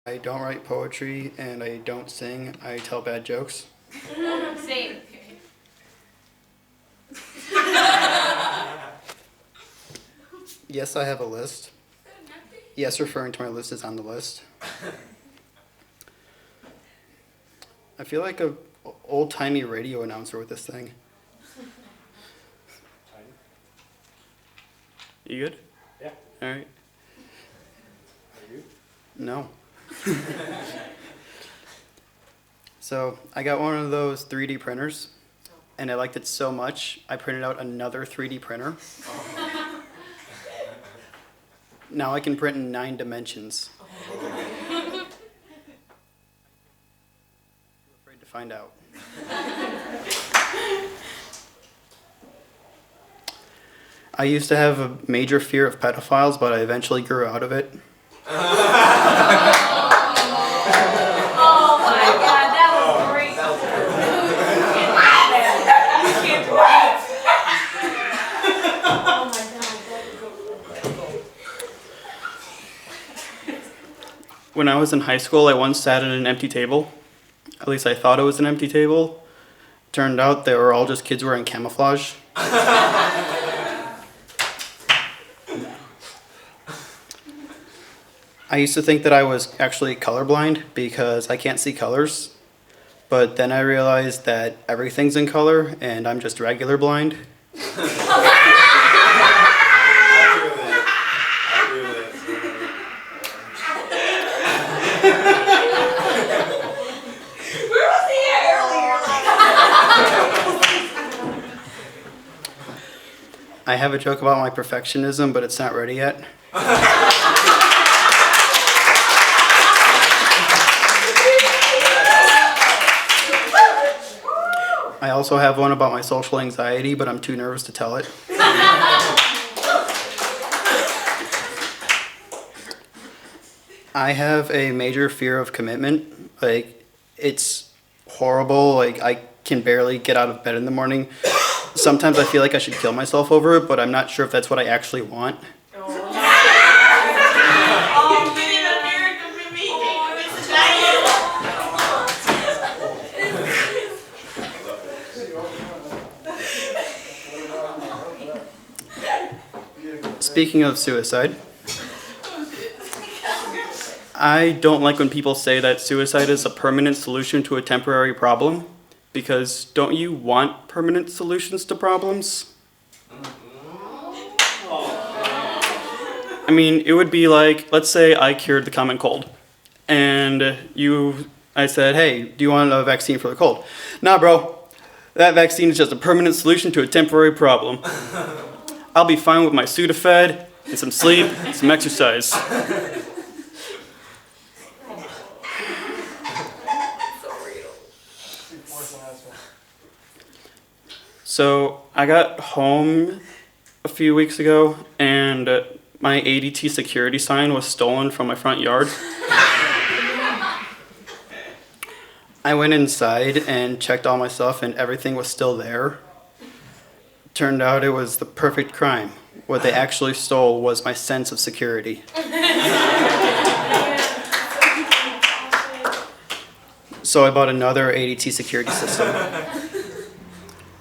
I don't write poetry and I don't sing. I tell bad jokes. Same. Yes, I have a list. Yes, referring to my list is on the list. I feel like a old-timey radio announcer with this thing. You good? Yeah. All right. Are you? No. So I got one of those 3D printers, and I liked it so much, I printed out another 3D printer. Now I can print in 9 dimensions. Afraid to find out. I used to have a major fear of pedophiles, but I eventually grew out of it. Oh my god, that was great. You can't do that. Oh my god. When I was in high school, I once sat at an empty table. At least I thought it was an empty table. Turned out they were all just kids wearing camouflage. I used to think that I was actually colorblind because I can't see colors. But then I realized that everything's in color and I'm just regular blind. Where was he at earlier? I have a joke about my perfectionism, but it's not ready yet. I also have one about my social anxiety, but I'm too nervous to tell it. I have a major fear of commitment. Like, it's horrible. Like, I can barely get out of bed in the morning. Sometimes I feel like I should kill myself over it, but I'm not sure if that's what I actually want. Oh, man, America for me. It's a Speaking of suicide, I don't like when people say that suicide is a permanent solution to a temporary problem, because don't you want permanent solutions to problems? I mean, it would be like, let's say I cured the common cold, and I said, hey, do you want a vaccine for the cold? Nah, bro, that vaccine is just a permanent solution to a temporary problem. I'll be fine with my Sudafed, and some sleep, and some exercise. So I got home a few weeks ago, and my ADT security sign was stolen from my front yard. I went inside and checked all my stuff, and everything was still there. Turned out it was the perfect crime. What they actually stole was my sense of security. So I bought another ADT security system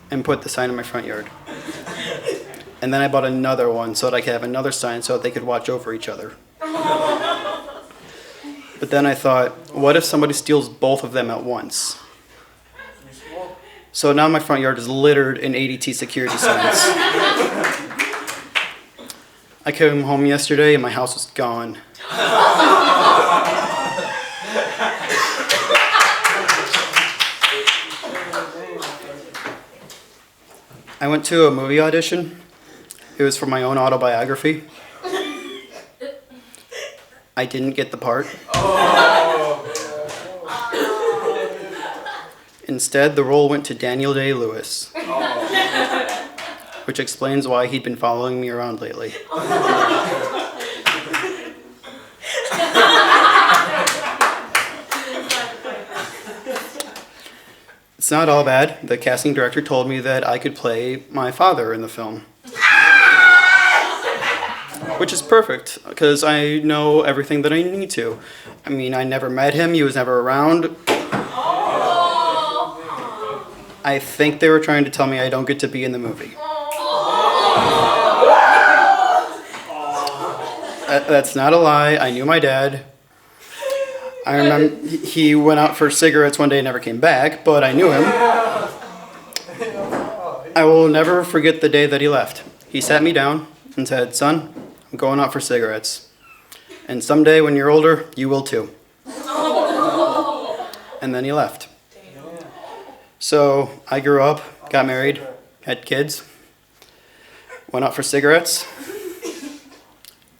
and put the sign in my front yard. And then I bought another one so that I could have another sign so that they could watch over each other. But then I thought, what if somebody steals both of them at once? So now my front yard is littered in ADT security signs. I came home yesterday and my house was gone. I went to a movie audition. It was for my own autobiography. I didn't get the part. Instead, the role went to Daniel Day-Lewis, which explains why he'd been following me around lately. It's not all bad. The casting director told me that I could play my father in the film. which is perfect because I know everything that I need to. I mean, I never met him. He was never around. I think they were trying to tell me I don't get to be in the movie. That's not a lie. I knew my dad. I remember he went out for cigarettes one day and never came back, but I knew him. I will never forget the day that he left. He sat me down and said, "Son, I'm going out for cigarettes. And someday when you're older, you will too." And then he left. So I grew up, got married, had kids, went out for cigarettes,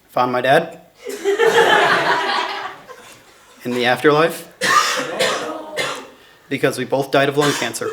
found my dad in the afterlife because we both died of lung cancer.